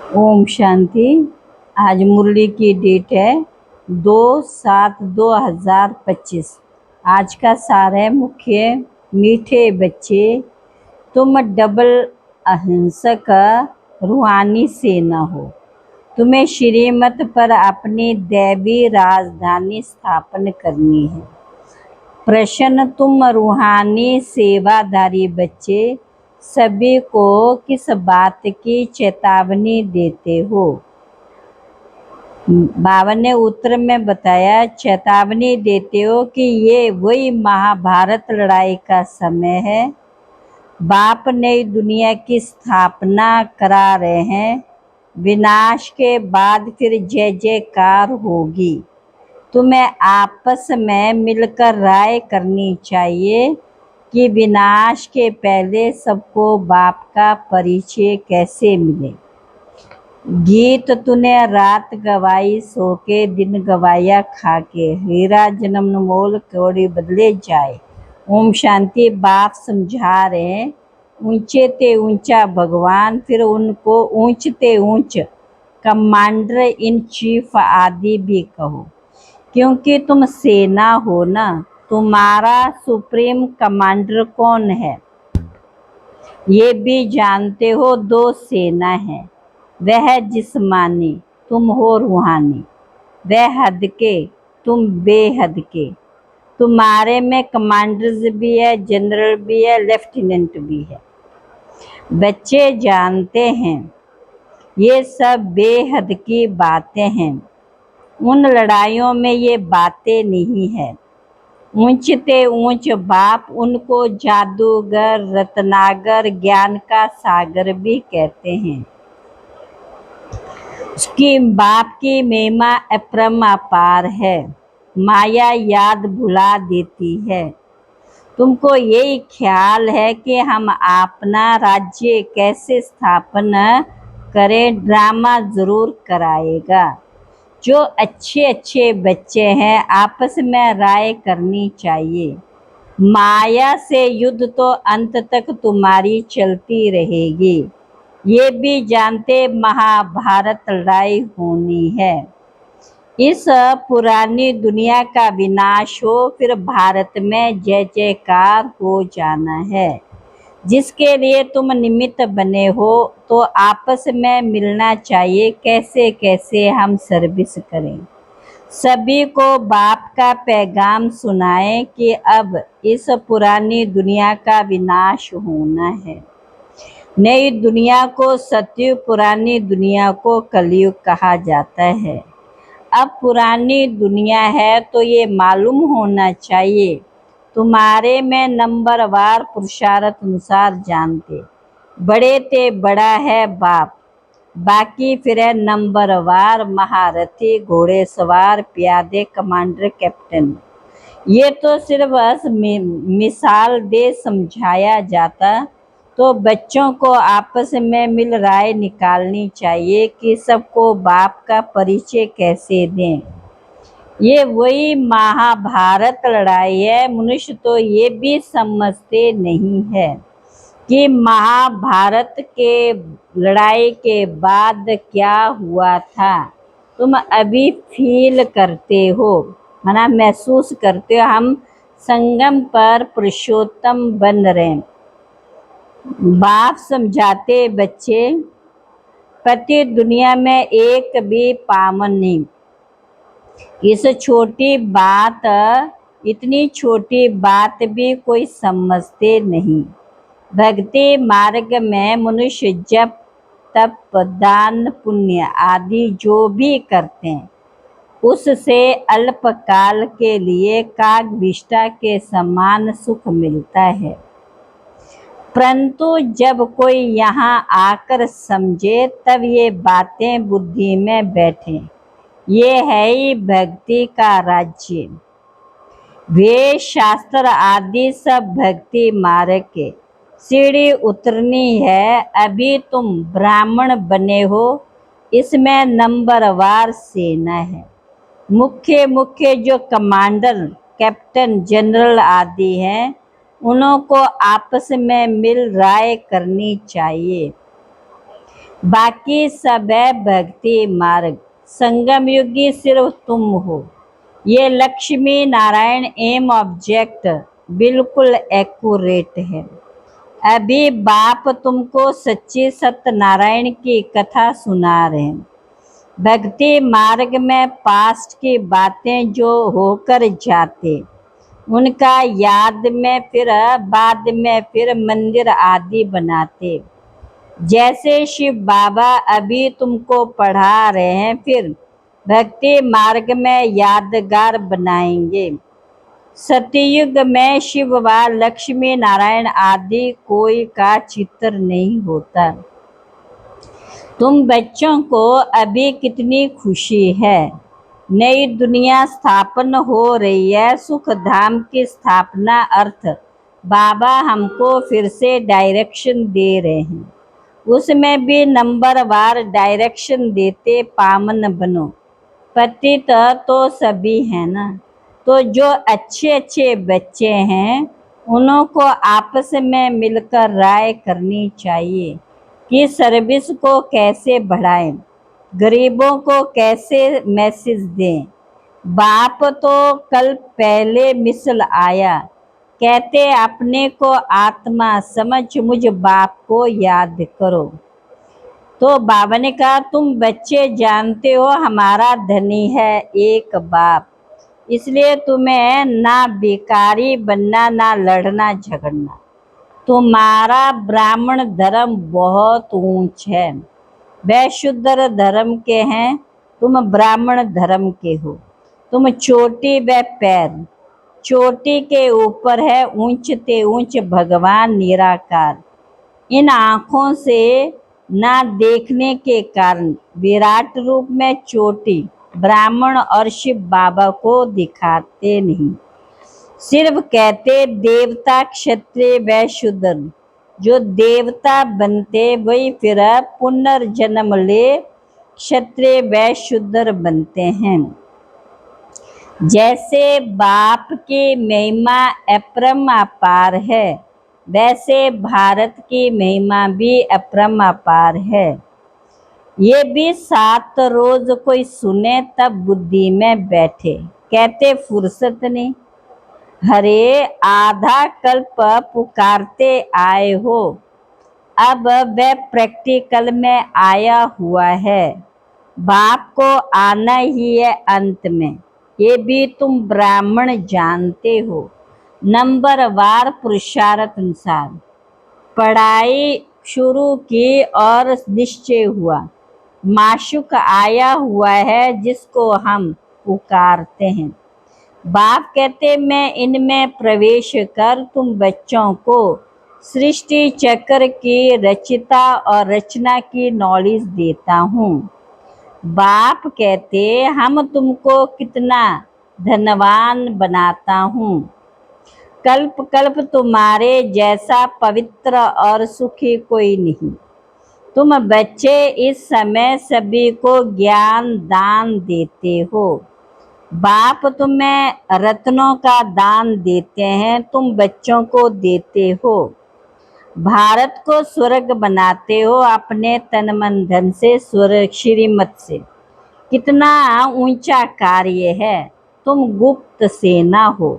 ओम शांति। आज मुरली की डेट है 2/7/2025। आज का सार है मुख्य मीठे बच्चे, तुम डबल अहिंसक रूहानी सेना हो। तुम्हें श्रीमत पर अपनी दैवी राजधानी स्थापन करनी है। प्रश्न, तुम रूहानी सेवाधारी बच्चे सभी को किस बात की चेतावनी देते हो? बाबा ने उत्तर में बताया, चेतावनी देते हो कि ये वही महाभारत लड़ाई का समय है। बाप नई दुनिया की स्थापना करा रहे हैं। विनाश के बाद फिर जय जयकार होगी। तुम्हें आपस में मिलकर राय करनी चाहिए कि विनाश के पहले सबको बाप का परिचय कैसे मिले। गीत तूने रात गवाई सो के, दिन गवाया खा के, हीरा जन्म मोल कौड़ी बदले जाए। ओम शांति। बाप समझा रहे हैं, ऊंचे ते ऊंचा भगवान, फिर उनको ऊंचते ऊंच कमांडर इन चीफ आदि भी कहो, क्योंकि तुम सेना हो ना। तुम्हारा सुप्रीम कमांडर कौन है ये भी जानते हो। दो सेना है, वह जिस्मानी, तुम हो रूहानी। वह हद के, तुम बेहद के। तुम्हारे में कमांडर्स भी है, जनरल भी है, लेफ्टिनेंट भी है। बच्चे जानते हैं ये सब बेहद की बातें हैं। उन लड़ाइयों में ये बातें नहीं है। ऊंचते ऊंच बाप उनको जादूगर, रत्नागर, ज्ञान का सागर भी कहते हैं। उसकी बाप की महिमा अपरंपार है। माया याद भुला देती है। तुमको यही ख्याल है कि हम अपना राज्य कैसे स्थापन करें, ड्रामा जरूर कराएगा। जो अच्छे अच्छे बच्चे हैं आपस में राय करनी चाहिए। माया से युद्ध तो अंत तक तुम्हारी चलती रहेगी। ये भी जानते महाभारत लड़ाई होनी है। इस पुरानी दुनिया का विनाश हो, फिर भारत में जय जयकार हो जाना है, जिसके लिए तुम निमित्त बने हो। तो आपस में मिलना चाहिए, कैसे कैसे हम सर्विस करें। सभी को बाप का पैगाम सुनाएं कि अब इस पुरानी दुनिया का विनाश होना है। नई दुनिया को सतयुग, पुरानी दुनिया को कलयुग कहा जाता है। अब पुरानी दुनिया है तो ये मालूम होना चाहिए। तुम्हारे में नंबरवार पुरुषार्थ अनुसार जानते, बड़े ते बड़ा है बाप, बाकी फिर है नंबरवार महारथी, घोड़ेसवार, प्यादे, कमांडर, कैप्टन। ये तो सिर्फ बस मिसाल दे समझाया जाता, तो बच्चों को आपस में मिल राय निकालनी चाहिए कि सबको बाप का परिचय कैसे दें। ये वही महाभारत लड़ाई है। मनुष्य तो ये भी समझते नहीं है कि महाभारत के लड़ाई के बाद क्या हुआ था। तुम अभी फील करते हो, माना महसूस करते हो, हम संगम पर पुरुषोत्तम बन रहे। बाप समझाते, बच्चे प्रति दुनिया में एक भी पावन नहीं। इस छोटी बात, इतनी छोटी बात भी कोई समझते नहीं। भक्ति मार्ग में मनुष्य जप, तप, दान, पुण्य आदि जो भी करते हैं, उससे अल्पकाल के लिए कागविष्टा के समान सुख मिलता है। परंतु जब कोई यहाँ आकर समझे, तब ये बातें बुद्धि में बैठे। ये है ही भक्ति का राज्य। वेद शास्त्र आदि सब भक्ति मार्ग के। सीढ़ी उतरनी है। अभी तुम ब्राह्मण बने हो, इसमें नंबरवार सेना है। मुख्य मुख्य जो कमांडर, कैप्टन, जनरल आदि हैं, उनको आपस में मिल राय करनी चाहिए। बाकी सब है भक्ति मार्ग, संगम युगी सिर्फ तुम हो। ये लक्ष्मी नारायण एम ऑब्जेक्ट बिल्कुल एक्यूरेट है। अभी बाप तुमको सच्ची सत्यनारायण की कथा सुना रहे हैं। भक्ति मार्ग में पास्ट की बातें जो होकर जाते, उनका याद में फिर बाद में फिर मंदिर आदि बनाते। जैसे शिव बाबा अभी तुमको पढ़ा रहे हैं, फिर भक्ति मार्ग में यादगार बनाएंगे। सतयुग में शिव व लक्ष्मी नारायण आदि कोई का चित्र नहीं होता। तुम बच्चों को अभी कितनी खुशी है, नई दुनिया स्थापन हो रही है, सुख धाम की स्थापना अर्थ बाबा हमको फिर से डायरेक्शन दे रहे हैं। उसमें भी नंबर वार डायरेक्शन देते, पावन बनो। पतित तो सभी है ना, तो जो अच्छे अच्छे बच्चे हैं उन्हों को आपस में मिलकर राय करनी चाहिए कि सर्विस को कैसे बढ़ाएं, गरीबों को कैसे मैसेज दें। बाप तो कल पहले मिसल आया, कहते अपने को आत्मा समझ मुझ बाप को याद करो। तो बाबा ने कहा तुम बच्चे जानते हो हमारा धनी है एक बाप, इसलिए तुम्हें ना बेकारी बनना ना लड़ना झगड़ना। तुम्हारा ब्राह्मण धर्म बहुत ऊंच है, वह शुद्र धर्म के हैं, तुम ब्राह्मण धर्म के हो। तुम चोटी व पैर, चोटी के ऊपर है ऊंचते ऊंच भगवान निराकार। इन आँखों से ना देखने के कारण विराट रूप में चोटी ब्राह्मण और शिव बाबा को दिखाते नहीं, सिर्फ कहते देवता क्षत्रिय व शूद्र। जो देवता बनते वही फिर पुनर्जन्म ले क्षत्रिय व शूद्र बनते हैं। जैसे बाप की महिमा अपरंपार है, वैसे भारत की महिमा भी अपरंपार है। ये भी 7 रोज कोई सुने तब बुद्धि में बैठे, कहते फुर्सत नहीं। हरे आधा कल्प पुकारते आए हो, अब वह प्रैक्टिकल में आया हुआ है। बाप को आना ही है अंत में, ये भी तुम ब्राह्मण जानते हो। नंबर वार पुरुषार्थ अनुसार पढ़ाई शुरू की और निश्चय हुआ, माशुक आया हुआ है जिसको हम पुकारते हैं। बाप कहते मैं इनमें प्रवेश कर तुम बच्चों को सृष्टि चक्र की रचिता और रचना की नॉलेज देता हूँ। बाप कहते हम तुमको कितना धनवान बनाता हूँ। कल्प कल्प तुम्हारे जैसा पवित्र और सुखी कोई नहीं। तुम बच्चे इस समय सभी को ज्ञान दान देते हो। बाप तुम्हें रत्नों का दान देते हैं, तुम बच्चों को देते हो। भारत को स्वर्ग बनाते हो अपने तन मन धन से, स्वर्ग श्रीमत से। कितना ऊंचा कार्य है, तुम गुप्त सेना हो,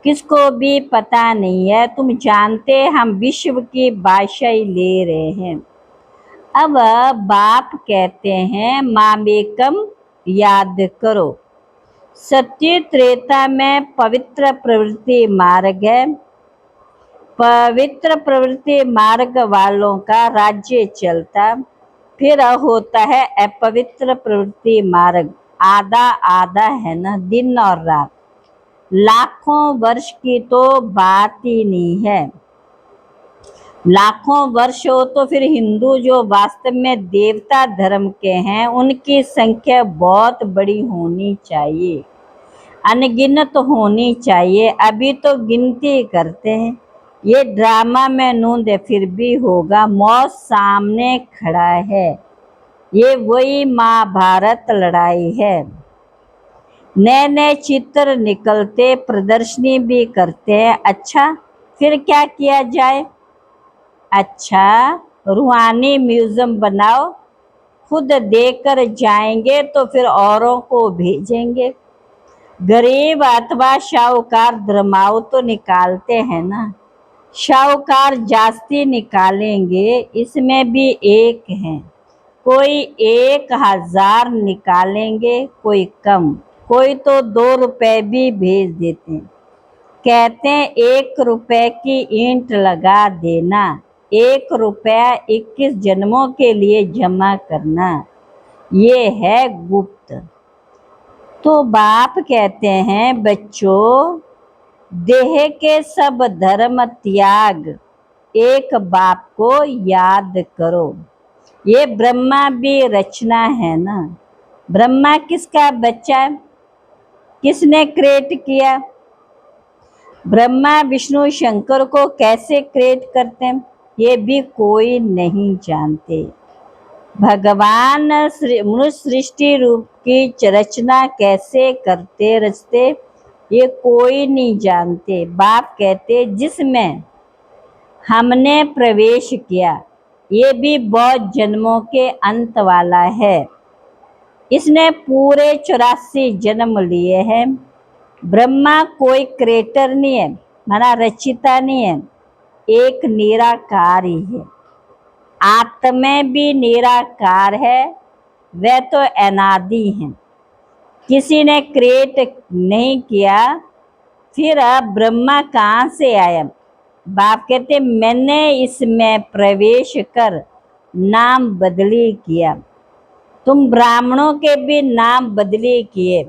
किसको भी पता नहीं है। तुम जानते हम विश्व की बादशाही ले रहे हैं। अब बाप कहते हैं मामेकम याद करो। सत्य त्रेता में पवित्र प्रवृत्ति मार्ग है, पवित्र प्रवृत्ति मार्ग वालों का राज्य चलता। फिर होता है अपवित्र प्रवृत्ति मार्ग, आधा आधा है ना, दिन और रात। लाखों वर्ष की तो बात ही नहीं है। लाखों वर्ष हो तो फिर हिंदू जो वास्तव में देवता धर्म के हैं उनकी संख्या बहुत बड़ी होनी चाहिए, अनगिनत होनी चाहिए। अभी तो गिनती करते हैं, ये ड्रामा में नूंद फिर भी होगा। मौत सामने खड़ा है, ये वही महाभारत लड़ाई है। नए नए चित्र निकलते, प्रदर्शनी भी करते हैं। अच्छा फिर क्या किया जाए? अच्छा रूहानी म्यूजियम बनाओ, खुद देकर जाएंगे तो फिर औरों को भेजेंगे। गरीब अथवा शाहूकार धर्माऊ तो निकालते हैं ना, शाहूकार जास्ती निकालेंगे, इसमें भी एक हैं। कोई 1000 निकालेंगे, कोई कम, कोई तो 2 रुपए भी भेज देते हैं। कहते हैं 1 रुपए की ईंट लगा देना, 1 रुपया 21 जन्मों के लिए जमा करना, ये है गुप्त। तो बाप कहते हैं बच्चों, देह के सब धर्म त्याग, एक बाप को याद करो। ये ब्रह्मा भी रचना है ना। ब्रह्मा किसका बच्चा है? किसने क्रिएट किया? ब्रह्मा विष्णु शंकर को कैसे क्रिएट करते हैं ये भी कोई नहीं जानते। भगवान मनुष्य सृष्टि रूप की रचना कैसे रचते ये कोई नहीं जानते। बाप कहते जिसमें हमने प्रवेश किया ये भी बहुत जन्मों के अंत वाला है। इसने पूरे 84 जन्म लिए हैं। ब्रह्मा कोई क्रिएटर नहीं है, माना रचिता नहीं है, एक निराकार ही है। आत्मा भी निराकार है, वह तो अनादि है, किसी ने क्रिएट नहीं किया। फिर अब ब्रह्मा कहाँ से आया? बाप कहते मैंने इसमें प्रवेश कर नाम बदली किया। तुम ब्राह्मणों के भी नाम बदली किए।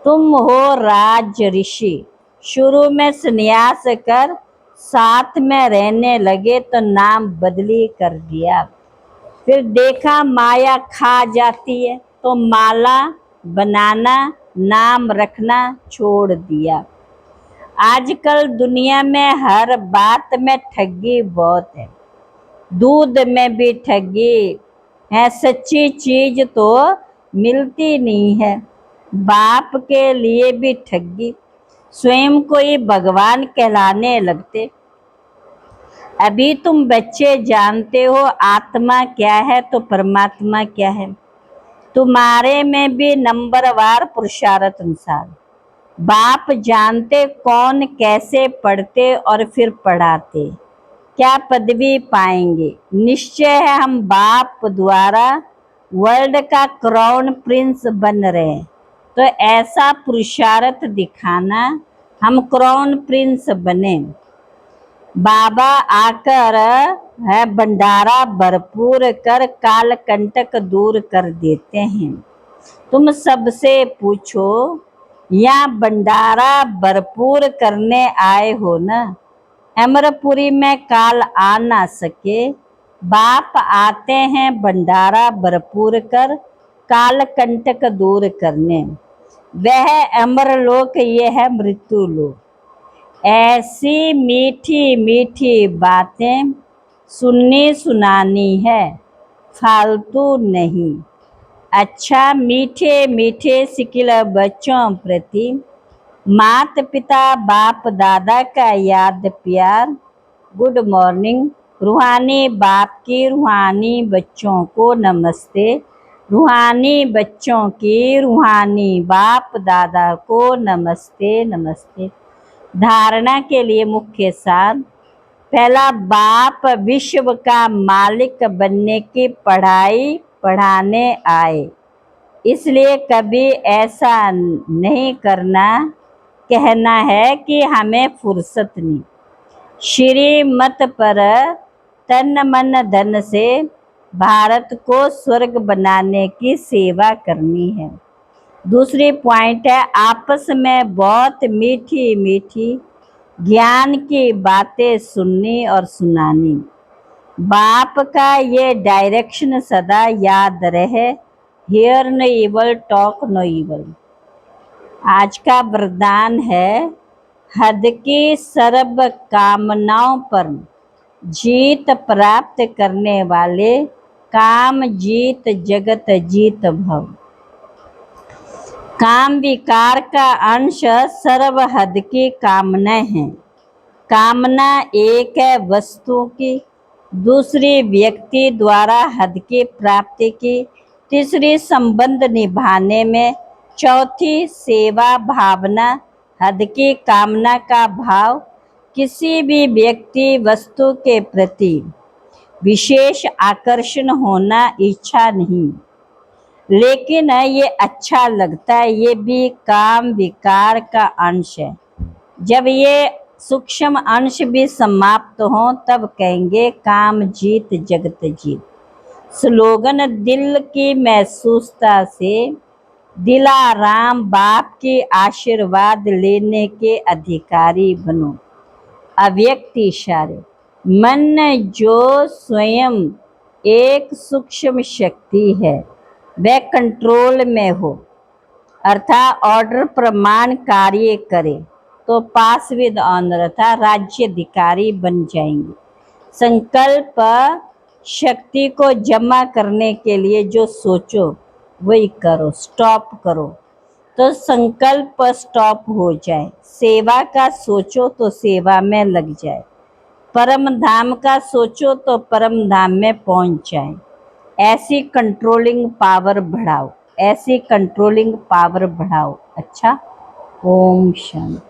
तुम हो राज ऋषि, शुरू में संन्यास कर साथ में रहने लगे तो नाम बदली कर दिया। फिर देखा माया खा जाती है तो माला बनाना नाम रखना छोड़ दिया। आजकल दुनिया में हर बात में ठगी बहुत है। दूध में भी ठगी है, सच्ची चीज तो मिलती नहीं है। बाप के लिए भी ठगी, स्वयं को ही भगवान कहलाने लगते। अभी तुम बच्चे जानते हो आत्मा क्या है तो परमात्मा क्या है। तुम्हारे में भी नंबरवार पुरुषार्थ अनुसार बाप जानते कौन कैसे पढ़ते और फिर पढ़ाते, क्या पदवी पाएंगे। निश्चय है हम बाप द्वारा वर्ल्ड का क्राउन प्रिंस बन रहे हैं, तो ऐसा पुरुषार्थ दिखाना हम क्राउन प्रिंस बने। बाबा आकर है भंडारा भरपूर कर काल कंटक दूर कर देते हैं। तुम सबसे पूछो या भंडारा भरपूर करने आए हो ना। अमरपुरी में काल आ ना सके, बाप आते हैं भंडारा भरपूर कर काल कंटक दूर करने। वह अमरलोक ये है मृत्यु लोक। ऐसी मीठी मीठी बातें सुननी सुनानी है, फालतू नहीं। अच्छा मीठे मीठे सिकिल बच्चों प्रति माता पिता बाप दादा का याद प्यार। Good morning. रूहानी बाप की रूहानी बच्चों को नमस्ते। रूहानी बच्चों की रूहानी बाप दादा को नमस्ते नमस्ते। धारणा के लिए मुख्य सार। पहला, बाप विश्व का मालिक बनने की पढ़ाई पढ़ाने आए, इसलिए कभी ऐसा नहीं कहना है कि हमें फुर्सत नहीं। श्रीमत पर तन मन धन से भारत को स्वर्ग बनाने की सेवा करनी है। दूसरी पॉइंट है आपस में बहुत मीठी मीठी ज्ञान की बातें सुननी और सुनानी। बाप का ये डायरेक्शन सदा याद रहे, hear no evil talk no evil. आज का वरदान है हद की सर्व कामनाओं पर जीत प्राप्त करने वाले काम जीत जगत जीत भव। काम विकार का अंश सर्व हद की कामना है। कामना एक है वस्तु की, दूसरी व्यक्ति द्वारा हद की प्राप्ति की, तीसरी संबंध निभाने में, चौथी सेवा भावना, हद की कामना का भाव, किसी भी व्यक्ति वस्तु के प्रति विशेष आकर्षण होना, इच्छा नहीं, लेकिन ये अच्छा लगता है, ये भी काम विकार का अंश है। जब ये सूक्ष्म अंश भी समाप्त हो तब कहेंगे काम जीत जगत जीत। स्लोगन दिल की महसूसता से दिलाराम बाप के आशीर्वाद लेने के अधिकारी बनो। अव्यक्त इशारे, मन जो स्वयं एक सूक्ष्म शक्ति है वह कंट्रोल में हो, अर्थात ऑर्डर प्रमाण कार्य करे तो पास विद ऑनर अर्थात राज्याधिकारी बन जाएंगे। संकल्प शक्ति को जमा करने के लिए जो सोचो वही करो, स्टॉप करो तो संकल्प स्टॉप हो जाए। सेवा का सोचो तो सेवा में लग जाए, परम धाम का सोचो तो परम धाम में पहुंच जाए। ऐसी कंट्रोलिंग पावर बढ़ाओ, ऐसी कंट्रोलिंग पावर बढ़ाओ। अच्छा, ओम शांति।